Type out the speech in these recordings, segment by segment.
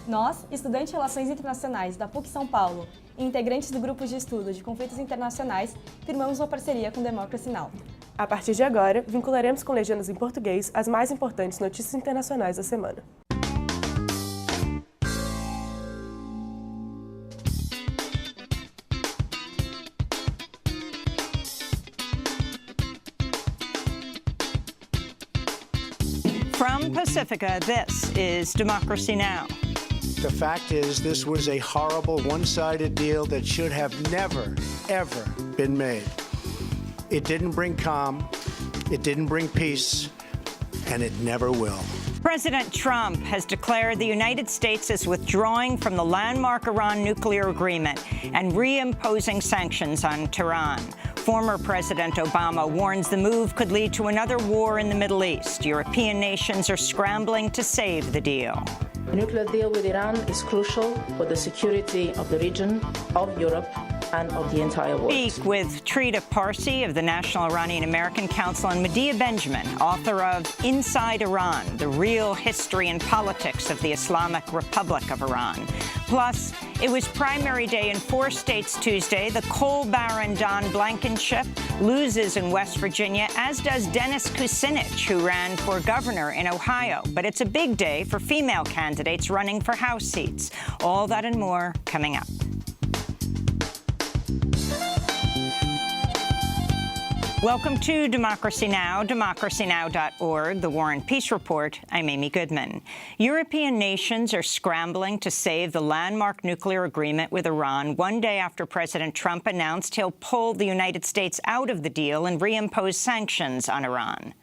Nós, estudantes de Relações Internacionais da PUC São Paulo e integrantes do grupo de estudo de conflitos internacionais, firmamos uma parceria com Democracy Now! A partir de agora, vincularemos com legendas em português as mais importantes notícias internacionais da semana. From Pacifica, this is Democracy Now! The fact is, this was a horrible, one-sided deal that should have never, ever been made. It didn't bring calm, it didn't bring peace, and it never will. President Trump has declared the United States is withdrawing from the landmark Iran nuclear agreement and reimposing sanctions on Tehran. Former President Obama warns the move could lead to another war in the Middle East. European nations are scrambling to save the deal. A nuclear deal with Iran is crucial for the security of the region, of Europe, and of the entire world. Speak with Trita Parsi of the National Iranian American Council and Medea Benjamin, author of Inside Iran, The Real History and Politics of the Islamic Republic of Iran. Plus, it was primary day in 4 states Tuesday. The coal baron Don Blankenship loses in West Virginia, as does Dennis Kucinich, who ran for governor in Ohio. But it's a big day for female candidates running for House seats. All that and more coming up. Welcome to Democracy Now!, democracynow.org, the War and Peace Report. I'm Amy Goodman. European nations are scrambling to save the landmark nuclear agreement with Iran 1 day after President Trump announced he'll pull the United States out of the deal and reimpose sanctions on Iran.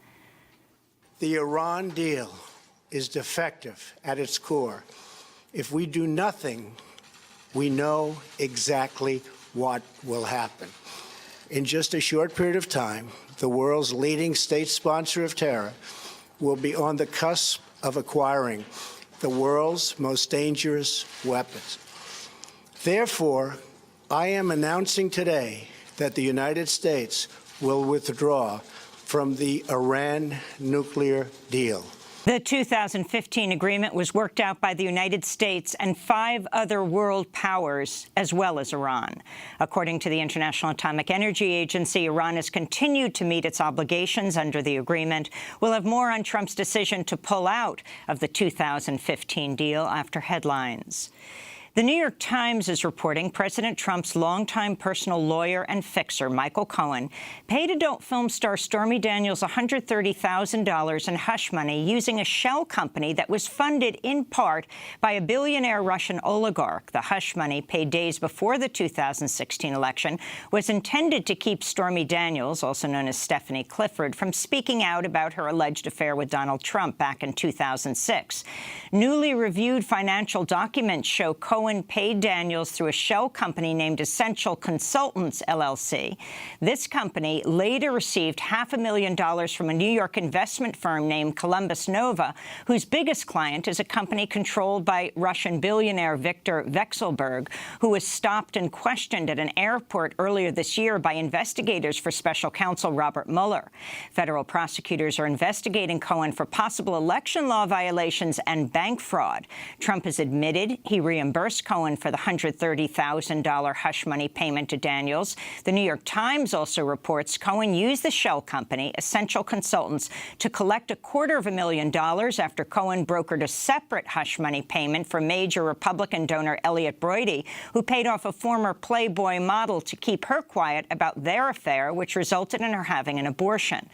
The Iran deal is defective at its core. If we do nothing, we know exactly what will happen. In just a short period of time, the world's leading state sponsor of terror will be on the cusp of acquiring the world's most dangerous weapons. Therefore, I am announcing today that the United States will withdraw from the Iran nuclear deal. The 2015 agreement was worked out by the United States and 5 other world powers, as well as Iran. According to the International Atomic Energy Agency, Iran has continued to meet its obligations under the agreement. We'll have more on Trump's decision to pull out of the 2015 deal after headlines. The New York Times is reporting President Trump's longtime personal lawyer and fixer, Michael Cohen, paid adult film star Stormy Daniels $130,000 in hush money using a shell company that was funded in part by a billionaire Russian oligarch. The hush money, paid days before the 2016 election, was intended to keep Stormy Daniels, also known as Stephanie Clifford, from speaking out about her alleged affair with Donald Trump back in 2006. Newly reviewed financial documents show Cohen paid Daniels through a shell company named Essential Consultants, LLC. This company later received $500,000 from a New York investment firm named Columbus Nova, whose biggest client is a company controlled by Russian billionaire Viktor Vekselberg, who was stopped and questioned at an airport earlier this year by investigators for special counsel Robert Mueller. Federal prosecutors are investigating Cohen for possible election law violations and bank fraud. Trump has admitted he reimbursed Cohen for the $130,000 hush money payment to Daniels. The New York Times also reports Cohen used the shell company, Essential Consultants, to collect $250,000 after Cohen brokered a separate hush money payment for major Republican donor Elliot Broidy, who paid off a former Playboy model to keep her quiet about their affair, which resulted in her having an abortion.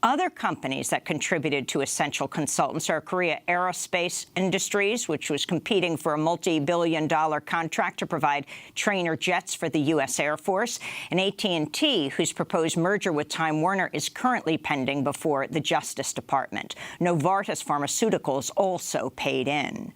Other companies that contributed to Essential Consultants are Korea Aerospace Industries, which was competing for a multi-billion-dollar contract to provide trainer jets for the U.S. Air Force, and AT&T, whose proposed merger with Time Warner is currently pending before the Justice Department. Novartis Pharmaceuticals also paid in.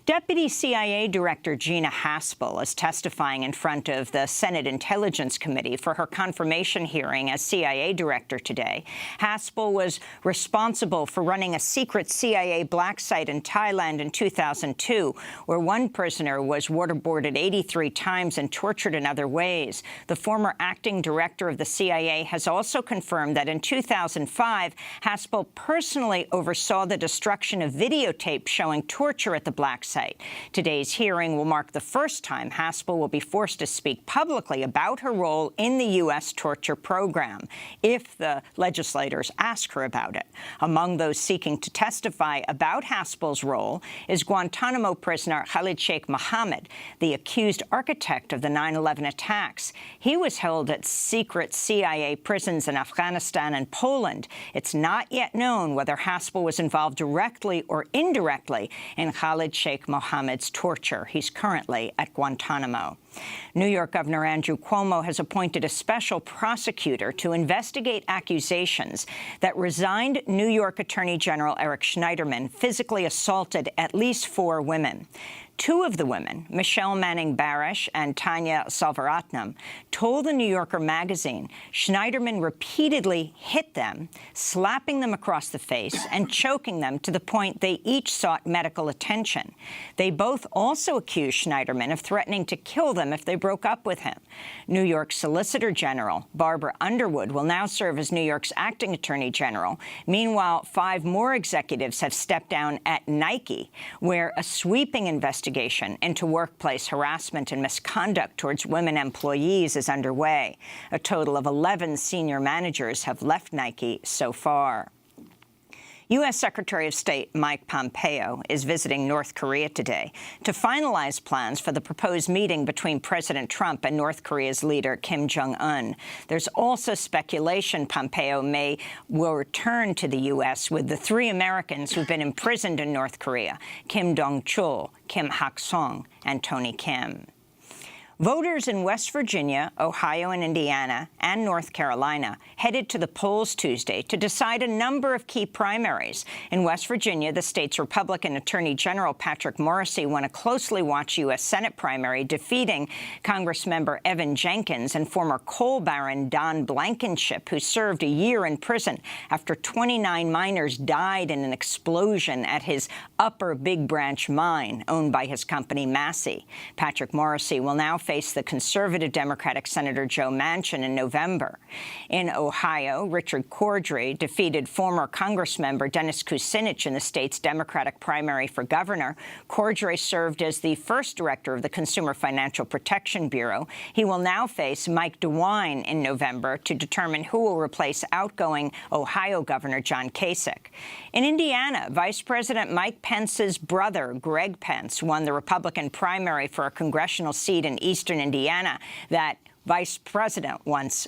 Deputy CIA Director Gina Haspel is testifying in front of the Senate Intelligence Committee for her confirmation hearing as CIA Director today. Haspel was responsible for running a secret CIA black site in Thailand in 2002, where one prisoner was waterboarded 83 times and tortured in other ways. The former acting director of the CIA has also confirmed that in 2005, Haspel personally oversaw the destruction of videotapes showing torture at the black website. Today's hearing will mark the first time Haspel will be forced to speak publicly about her role in the U.S. torture program, if the legislators ask her about it. Among those seeking to testify about Haspel's role is Guantanamo prisoner Khalid Sheikh Mohammed, the accused architect of the 9/11 attacks. He was held at secret CIA prisons in Afghanistan and Poland. It's not yet known whether Haspel was involved directly or indirectly in Khalid Sheikh Mohammed's torture. He's currently at Guantanamo. New York Governor Andrew Cuomo has appointed a special prosecutor to investigate accusations that resigned New York Attorney General Eric Schneiderman physically assaulted at least 4 women. 2 of the women, Michelle Manning Barish and Tanya Salvaratnam, told the New Yorker magazine Schneiderman repeatedly hit them, slapping them across the face and choking them to the point they each sought medical attention. They both also accused Schneiderman of threatening to kill them if they broke up with him. New York Solicitor General Barbara Underwood will now serve as New York's acting Attorney General. Meanwhile, 5 more executives have stepped down at Nike, where a sweeping investigation into workplace harassment and misconduct towards women employees is underway. A total of 11 senior managers have left Nike so far. U.S. Secretary of State Mike Pompeo is visiting North Korea today to finalize plans for the proposed meeting between President Trump and North Korea's leader Kim Jong-un. There's also speculation Pompeo will return to the U.S. with the 3 Americans who've been imprisoned in North Korea, Kim Dong-chul, Kim Hak-song, and Tony Kim. Voters in West Virginia, Ohio and Indiana, and North Carolina headed to the polls Tuesday to decide a number of key primaries. In West Virginia, the state's Republican Attorney General Patrick Morrisey won a closely watched U.S. Senate primary, defeating Congressmember Evan Jenkins and former coal baron Don Blankenship, who served a year in prison after 29 miners died in an explosion at his Upper Big Branch mine, owned by his company Massey. Patrick Morrisey will now face the conservative Democratic Senator Joe Manchin in November. In Ohio, Richard Cordray defeated former Congressmember Dennis Kucinich in the state's Democratic primary for governor. Cordray served as the first director of the Consumer Financial Protection Bureau. He will now face Mike DeWine in November to determine who will replace outgoing Ohio Governor John Kasich. In Indiana, Vice President Mike Pence's brother, Greg Pence, won the Republican primary for a congressional seat in eastern Indiana that Vice President once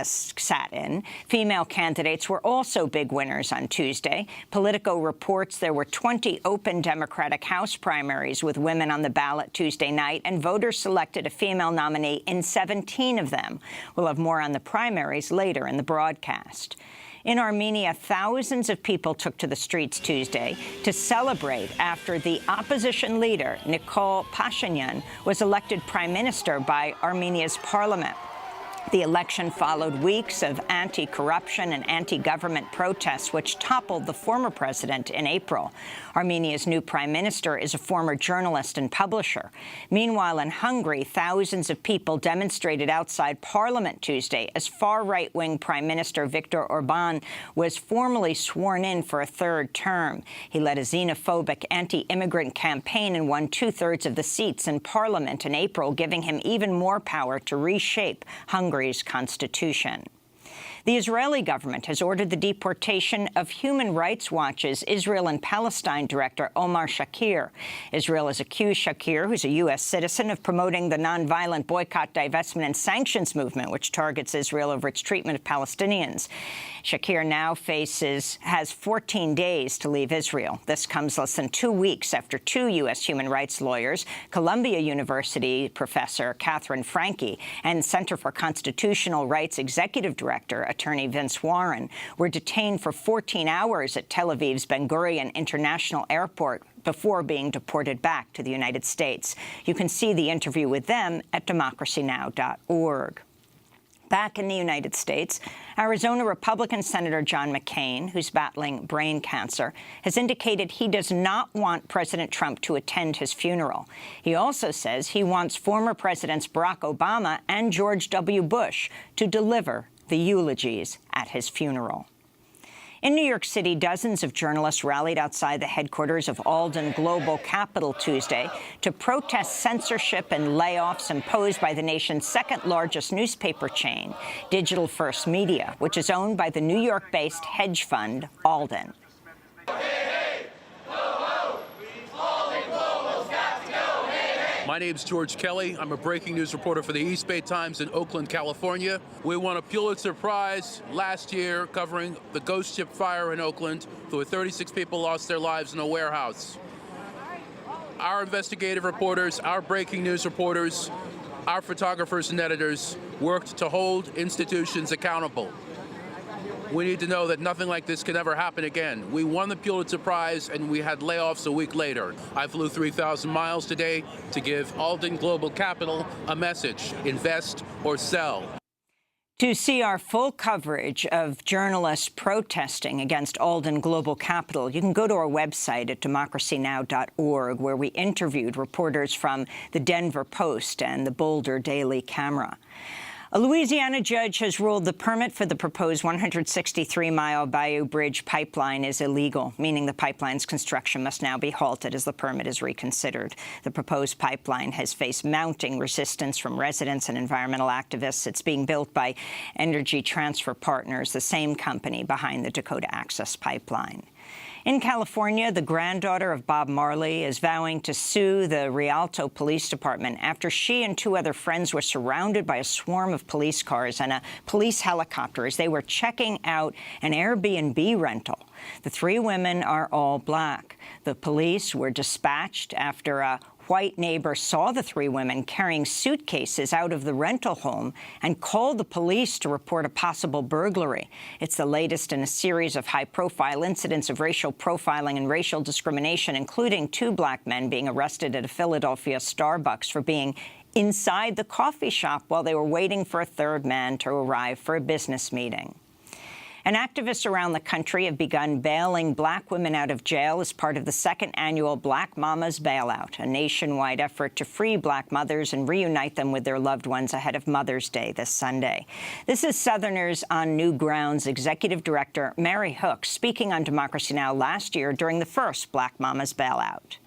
sat in. Female candidates were also big winners on Tuesday. Politico reports there were 20 open Democratic House primaries with women on the ballot Tuesday night, and voters selected a female nominee in 17 of them. We'll have more on the primaries later in the broadcast. In Armenia, thousands of people took to the streets Tuesday to celebrate after the opposition leader, Nikol Pashinyan, was elected prime minister by Armenia's parliament. The election followed weeks of anti-corruption and anti-government protests, which toppled the former president in April. Armenia's new prime minister is a former journalist and publisher. Meanwhile, in Hungary, thousands of people demonstrated outside parliament Tuesday as far-right-wing Prime Minister Viktor Orban was formally sworn in for a 3rd term. He led a xenophobic anti-immigrant campaign and won 2/3 of the seats in parliament in April, giving him even more power to reshape Hungary's constitution. The Israeli government has ordered the deportation of Human Rights Watch's Israel and Palestine director Omar Shakir. Israel has accused Shakir, who's a U.S. citizen, of promoting the nonviolent boycott, divestment and sanctions movement, which targets Israel over its treatment of Palestinians. Shakir now has 14 days to leave Israel. This comes less than 2 weeks after 2 U.S. human rights lawyers, Columbia University professor Catherine Franke and Center for Constitutional Rights executive director, attorney Vince Warren, were detained for 14 hours at Tel Aviv's Ben Gurion International Airport before being deported back to the United States. You can see the interview with them at democracynow.org. Back in the United States, Arizona Republican Senator John McCain, who's battling brain cancer, has indicated he does not want President Trump to attend his funeral. He also says he wants former Presidents Barack Obama and George W. Bush to deliver the eulogies at his funeral. In New York City, dozens of journalists rallied outside the headquarters of Alden Global Capital Tuesday to protest censorship and layoffs imposed by the nation's second-largest newspaper chain, Digital First Media, which is owned by the New York-based hedge fund Alden. My name's George Kelly. I'm a breaking news reporter for the East Bay Times in Oakland, California. We won a Pulitzer Prize last year covering the ghost ship fire in Oakland, where 36 people lost their lives in a warehouse. Our investigative reporters, our breaking news reporters, our photographers and editors worked to hold institutions accountable. We need to know that nothing like this can ever happen again. We won the Pulitzer Prize, and we had layoffs a week later. I flew 3,000 miles today to give Alden Global Capital a message: invest or sell. To see our full coverage of journalists protesting against Alden Global Capital, you can go to our website at democracynow.org, where we interviewed reporters from the Denver Post and the Boulder Daily Camera. A Louisiana judge has ruled the permit for the proposed 163-mile Bayou Bridge pipeline is illegal, meaning the pipeline's construction must now be halted as the permit is reconsidered. The proposed pipeline has faced mounting resistance from residents and environmental activists. It's being built by Energy Transfer Partners, the same company behind the Dakota Access Pipeline. In California, the granddaughter of Bob Marley is vowing to sue the Rialto Police Department after she and two other friends were surrounded by a swarm of police cars and a police helicopter as they were checking out an Airbnb rental. The three women are all black. The police were dispatched after a white neighbor saw the three women carrying suitcases out of the rental home and called the police to report a possible burglary. It's the latest in a series of high-profile incidents of racial profiling and racial discrimination, including two black men being arrested at a Philadelphia Starbucks for being inside the coffee shop while they were waiting for a third man to arrive for a business meeting. And activists around the country have begun bailing black women out of jail as part of the second annual Black Mamas Bailout, a nationwide effort to free black mothers and reunite them with their loved ones ahead of Mother's Day this Sunday. This is Southerners on New Ground's Executive Director, Mary Hook, speaking on Democracy Now! Last year during the first Black Mamas Bailout.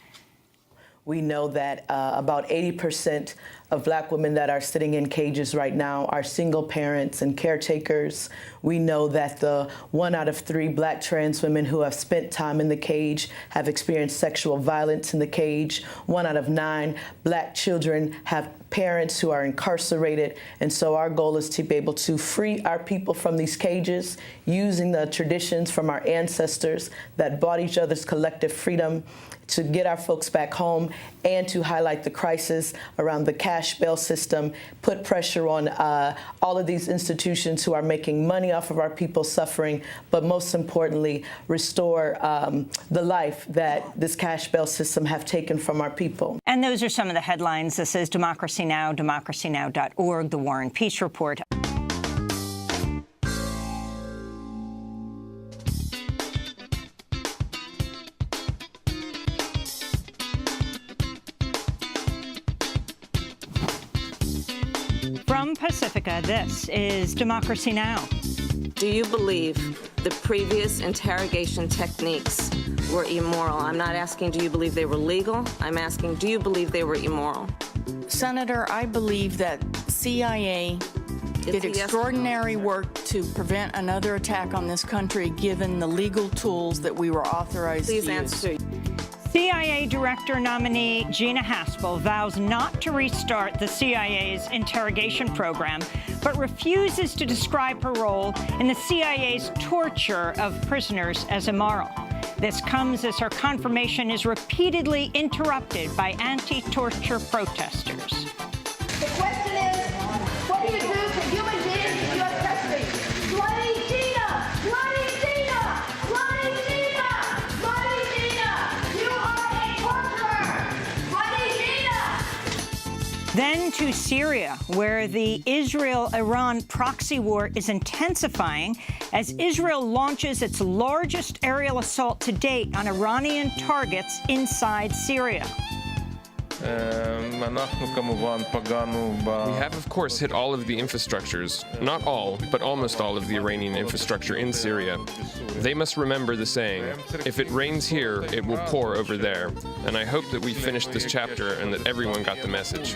We know that about 80% of black women that are sitting in cages right now are single parents and caretakers. We know that the 1 out of 3 black trans women who have spent time in the cage have experienced sexual violence in the cage. 1 out of 9 black children have parents who are incarcerated. And so our goal is to be able to free our people from these cages using the traditions from our ancestors that brought each other's collective freedom, to get our folks back home, and to highlight the crisis around the cash bail system, put pressure on all of these institutions who are making money off of our people suffering, but most importantly, restore the life that this cash bail system have taken from our people. And those are some of the headlines. This is Democracy Now!, democracynow.org, The War and Peace Report. From Pacifica, this is Democracy Now! Do you believe the previous interrogation techniques were immoral? I'm not asking, do you believe they were legal? I'm asking, do you believe they were immoral? Senator, I believe that CIA did extraordinary work to prevent another attack on this country, given the legal tools that we were authorized to use. Please answer. CIA Director nominee Gina Haspel vows not to restart the CIA's interrogation program, but refuses to describe her role in the CIA's torture of prisoners as immoral. This comes as her confirmation is repeatedly interrupted by anti-torture protesters. The question is, what do you do to human beings in U.S. custody? Bloody Gina! Bloody Gina! Bloody Gina! Bloody Gina! You are a torturer! Bloody Gina! Then to Syria, where the Israel-Iran proxy war is intensifying as Israel launches its largest aerial assault to date on Iranian targets inside Syria. We have, of course, hit all of the infrastructures. Not all, but almost all of the Iranian infrastructure in Syria. They must remember the saying, if it rains here, it will pour over there. And I hope that we finished this chapter and that everyone got the message.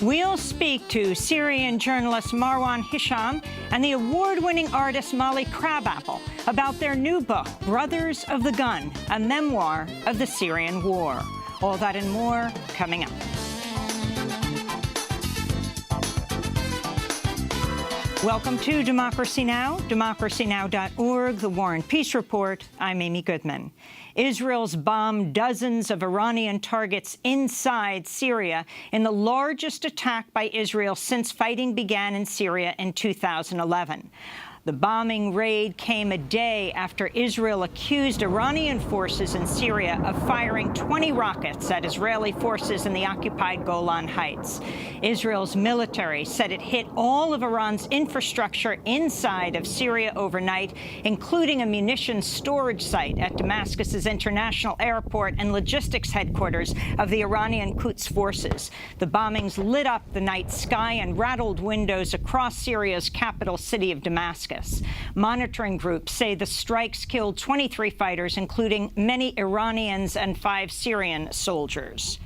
We'll speak to Syrian journalist Marwan Hisham and the award-winning artist Molly Crabapple about their new book, Brothers of the Gun, a memoir of the Syrian war. All that and more coming up. Welcome to Democracy Now!, democracynow.org, The War and Peace Report. I'm Amy Goodman. Israel's bombed dozens of Iranian targets inside Syria in the largest attack by Israel since fighting began in Syria in 2011. The bombing raid came a day after Israel accused Iranian forces in Syria of firing 20 rockets at Israeli forces in the occupied Golan Heights. Israel's military said it hit all of Iran's infrastructure inside of Syria overnight, including a munitions storage site at Damascus's international airport and logistics headquarters of the Iranian Quds forces. The bombings lit up the night sky and rattled windows across Syria's capital city of Damascus. Monitoring groups say the strikes killed 23 fighters, including many Iranians and 5 Syrian soldiers.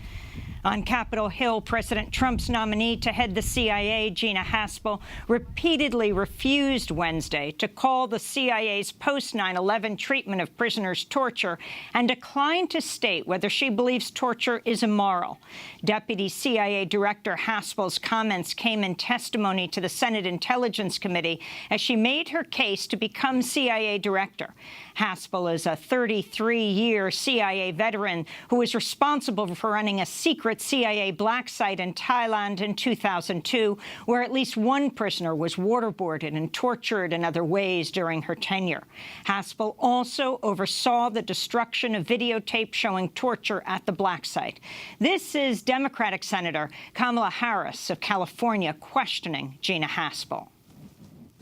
On Capitol Hill, President Trump's nominee to head the CIA, Gina Haspel, repeatedly refused Wednesday to call the CIA's post-9/11 treatment of prisoners torture and declined to state whether she believes torture is immoral. Deputy CIA Director Haspel's comments came in testimony to the Senate Intelligence Committee as she made her case to become CIA director. Haspel is a 33-year CIA veteran who was responsible for running a secret CIA black site in Thailand in 2002, where at least one prisoner was waterboarded and tortured in other ways during her tenure. Haspel also oversaw the destruction of videotape showing torture at the black site. This is Democratic Senator Kamala Harris of California questioning Gina Haspel.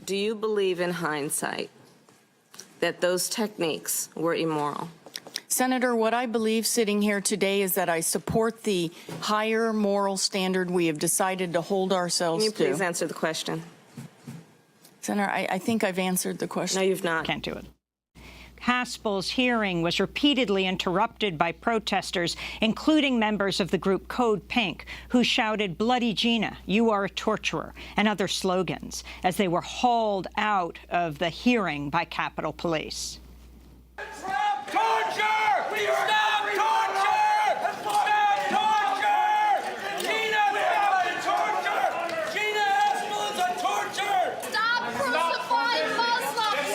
Do you believe in hindsight that those techniques were immoral? Senator, what I believe sitting here today is that I support the higher moral standard we have decided to hold ourselves to. Can you please answer the question? Senator, I think I've answered the question. No, you've not. Can't do it. Haspel's hearing was repeatedly interrupted by protesters, including members of the group Code Pink, who shouted, "Bloody Gina, you are a torturer," and other slogans, as they were hauled out of the hearing by Capitol Police. Stop torture! Stop torture! Stop torture! Gina, stop torture! Gina Haspel is a torturer! Stop crucifying Muslims!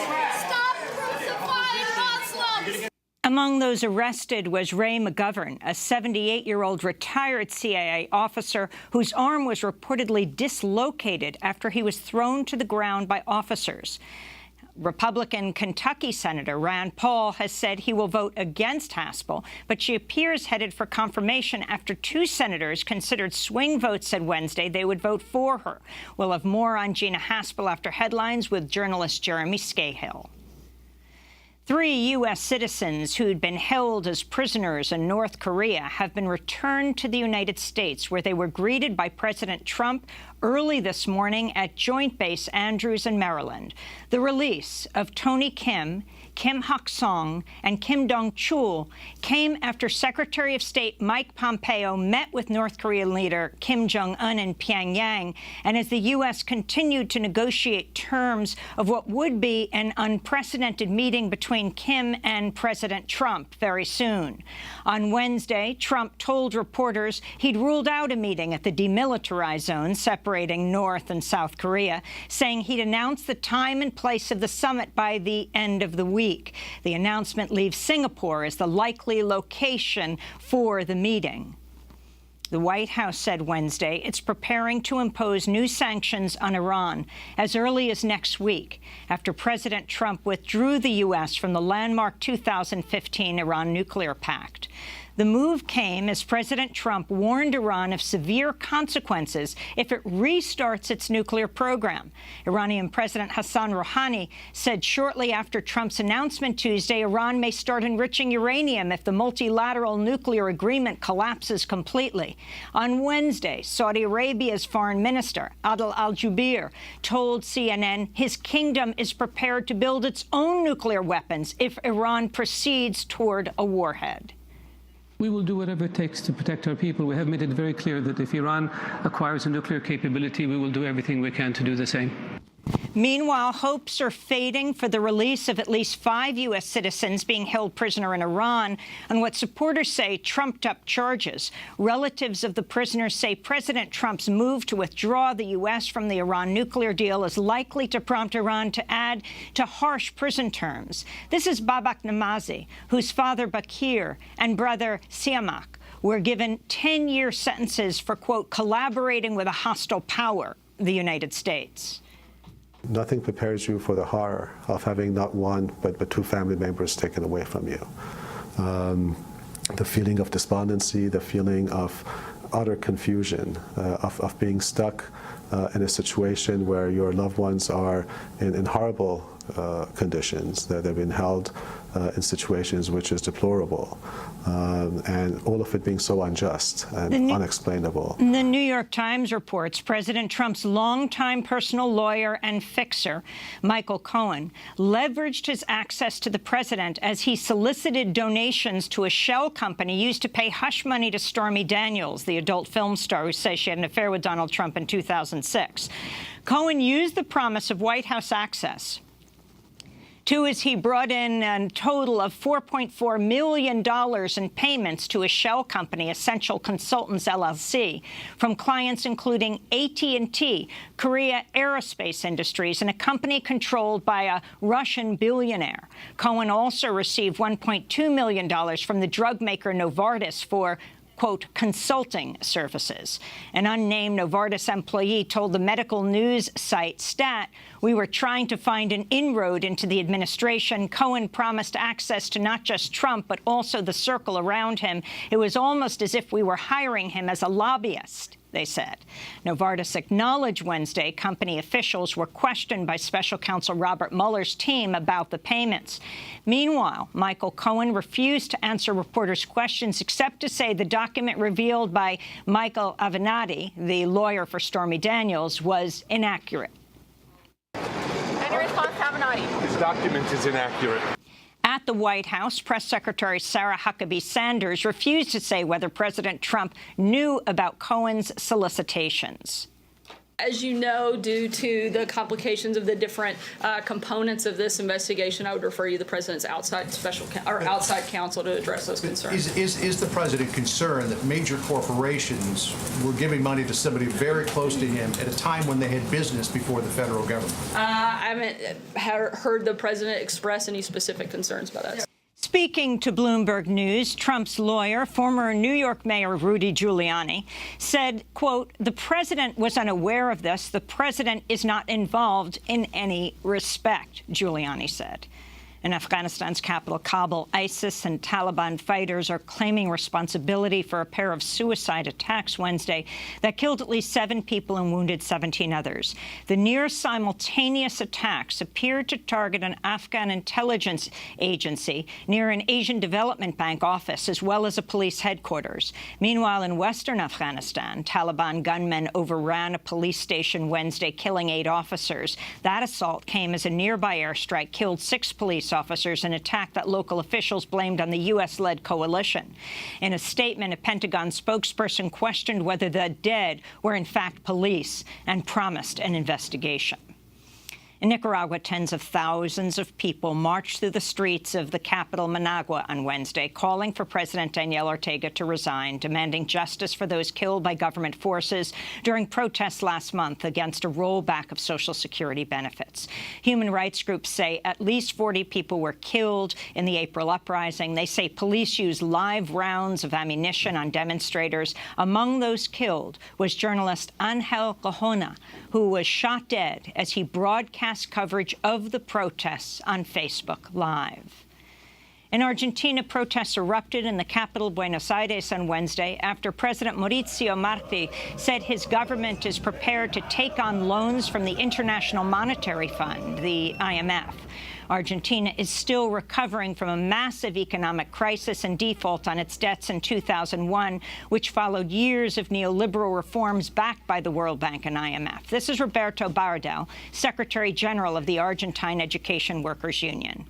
Stop crucifying Muslims! Among those arrested was Ray McGovern, a 78-year-old retired CIA officer whose arm was reportedly dislocated after he was thrown to the ground by officers. Republican Kentucky Senator Rand Paul has said he will vote against Haspel, but she appears headed for confirmation after 2 senators considered swing votes said Wednesday they would vote for her. We'll have more on Gina Haspel after headlines with journalist Jeremy Scahill. 3 U.S. citizens who'd been held as prisoners in North Korea have been returned to the United States, where they were greeted by President Trump early this morning at Joint Base Andrews in Maryland. The release of Tony Kim, Kim Hak-song, and Kim Dong-chul came after Secretary of State Mike Pompeo met with North Korean leader Kim Jong-un in Pyongyang, and as the U.S. continued to negotiate terms of what would be an unprecedented meeting between Kim and President Trump very soon. On Wednesday, Trump told reporters he'd ruled out a meeting at the demilitarized zone separating North and South Korea, saying he'd announce the time and place of the summit by the end of the week. The announcement leaves Singapore as the likely location for the meeting. The White House said Wednesday it's preparing to impose new sanctions on Iran as early as next week, after President Trump withdrew the U.S. from the landmark 2015 Iran nuclear pact. The move came as President Trump warned Iran of severe consequences if it restarts its nuclear program. Iranian President Hassan Rouhani said shortly after Trump's announcement Tuesday, Iran may start enriching uranium if the multilateral nuclear agreement collapses completely. On Wednesday, Saudi Arabia's foreign minister, Adel al-Jubeir, told CNN his kingdom is prepared to build its own nuclear weapons if Iran proceeds toward a warhead. We will do whatever it takes to protect our people. We have made it very clear that if Iran acquires a nuclear capability, we will do everything we can to do the same. Meanwhile, hopes are fading for the release of at least 5 U.S. citizens being held prisoner in Iran on what supporters say trumped-up charges. Relatives of the prisoners say President Trump's move to withdraw the U.S. from the Iran nuclear deal is likely to prompt Iran to add to harsh prison terms. This is Babak Namazi, whose father Bakir and brother Siamak were given 10-year sentences for, quote, collaborating with a hostile power, the United States. Nothing prepares you for the horror of having not one, but 2 family members taken away from you. The feeling of despondency, the feeling of utter confusion, of being stuck in a situation where your loved ones are in horrible conditions, that they've been held in situations which is deplorable, and all of it being so unjust and unexplainable. The New York Times reports President Trump's longtime personal lawyer and fixer, Michael Cohen, leveraged his access to the president as he solicited donations to a shell company used to pay hush money to Stormy Daniels, the adult film star who says she had an affair with Donald Trump in 2006. Cohen used the promise of White House access as he brought in a total of $4.4 million in payments to a shell company, Essential Consultants, LLC, from clients including AT&T, Korea Aerospace Industries, and a company controlled by a Russian billionaire. Cohen also received $1.2 million from the drug maker Novartis for, quote, consulting services. An unnamed Novartis employee told the medical news site Stat, "We were trying to find an inroad into the administration. Cohen promised access to not just Trump, but also the circle around him. It was almost as if we were hiring him as a lobbyist," they said. Novartis acknowledged Wednesday company officials were questioned by special counsel Robert Mueller's team about the payments. Meanwhile, Michael Cohen refused to answer reporters' questions except to say the document revealed by Michael Avenatti, the lawyer for Stormy Daniels, was inaccurate. Any response, Avenatti? This document is inaccurate. At the White House, Press Secretary Sarah Huckabee Sanders refused to say whether President Trump knew about Cohen's solicitations. As you know, due to the complications of the different components of this investigation, I would refer you to the president's outside counsel to address those concerns. Is the president concerned that major corporations were giving money to somebody very close to him at a time when they had business before the federal government? I haven't heard the president express any specific concerns about that. Speaking to Bloomberg News, Trump's lawyer, former New York Mayor Rudy Giuliani, said, quote, "The president was unaware of this. The president is not involved in any respect," Giuliani said. In Afghanistan's capital, Kabul, ISIS and Taliban fighters are claiming responsibility for a pair of suicide attacks Wednesday that killed at least 7 people and wounded 17 others. The near-simultaneous attacks appeared to target an Afghan intelligence agency near an Asian Development Bank office, as well as a police headquarters. Meanwhile, in western Afghanistan, Taliban gunmen overran a police station Wednesday, killing 8 officers. That assault came as a nearby airstrike killed 6 police officers, an attack that local officials blamed on the U.S.-led coalition. In a statement, a Pentagon spokesperson questioned whether the dead were in fact police and promised an investigation. In Nicaragua, tens of thousands of people marched through the streets of the capital, Managua, on Wednesday, calling for President Daniel Ortega to resign, demanding justice for those killed by government forces during protests last month against a rollback of Social Security benefits. Human rights groups say at least 40 people were killed in the April uprising. They say police used live rounds of ammunition on demonstrators. Among those killed was journalist Angel Cajona, who was shot dead as he broadcast coverage of the protests on Facebook Live. In Argentina, protests erupted in the capital, Buenos Aires, on Wednesday after President Mauricio Macri said his government is prepared to take on loans from the International Monetary Fund, the IMF. Argentina is still recovering from a massive economic crisis and default on its debts in 2001, which followed years of neoliberal reforms backed by the World Bank and IMF. This is Roberto Bardal, Secretary General of the Argentine Education Workers Union.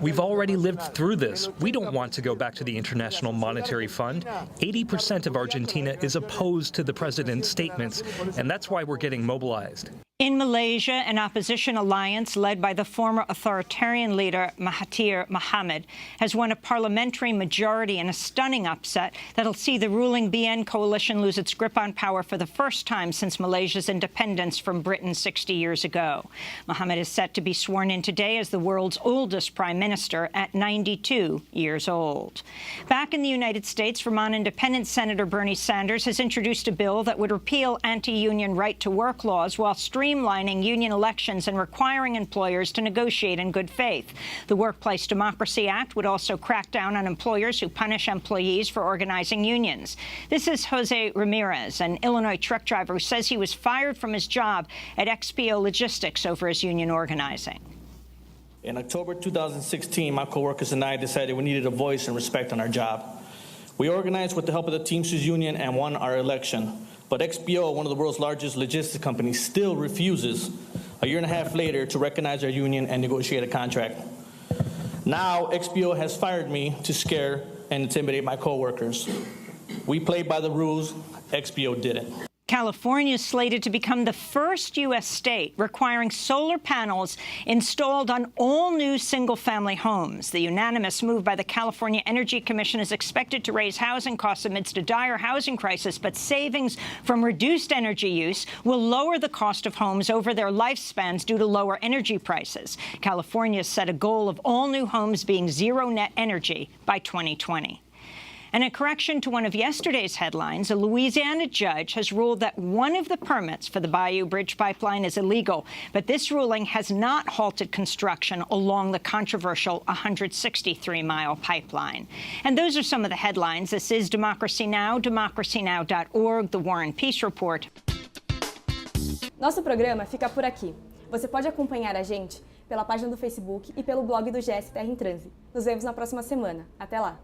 We've already lived through this. We don't want to go back to the International Monetary Fund. 80% of Argentina is opposed to the president's statements, and that's why we're getting mobilized. In Malaysia, an opposition alliance led by the former authoritarian leader Mahathir Mohamad has won a parliamentary majority in a stunning upset that'll see the ruling BN coalition lose its grip on power for the first time since Malaysia's independence from Britain 60 years ago. Mohamad is set to be sworn in today as the world's oldest prime minister at 92 years old. Back in the United States, Vermont Independent Senator Bernie Sanders has introduced a bill that would repeal anti-union right-to-work laws while streamlining union elections and requiring employers to negotiate in good faith. The Workplace Democracy Act would also crack down on employers who punish employees for organizing unions. This is Jose Ramirez, an Illinois truck driver who says he was fired from his job at XPO Logistics over his union organizing. In October 2016, my coworkers and I decided we needed a voice and respect on our job. We organized with the help of the Teamsters Union and won our election. But XPO, one of the world's largest logistics companies, still refuses, a year and a half later, to recognize our union and negotiate a contract. Now, XPO has fired me to scare and intimidate my coworkers. We played by the rules. XPO didn't. California is slated to become the first U.S. state requiring solar panels installed on all new single-family homes. The unanimous move by the California Energy Commission is expected to raise housing costs amidst a dire housing crisis, but savings from reduced energy use will lower the cost of homes over their lifespans due to lower energy prices. California has set a goal of all new homes being zero net energy by 2020. And a correction to one of yesterday's headlines, a Louisiana judge has ruled that one of the permits for the Bayou Bridge pipeline is illegal. But this ruling has not halted construction along the controversial 163-mile pipeline. And those are some of the headlines. This is Democracy Now!, democracynow.org, The War and Peace Report. Nosso programa fica por aqui. Você pode acompanhar a gente pela página do Facebook e pelo blog do GS Terra em Transe. Nos vemos na próxima semana. Até lá!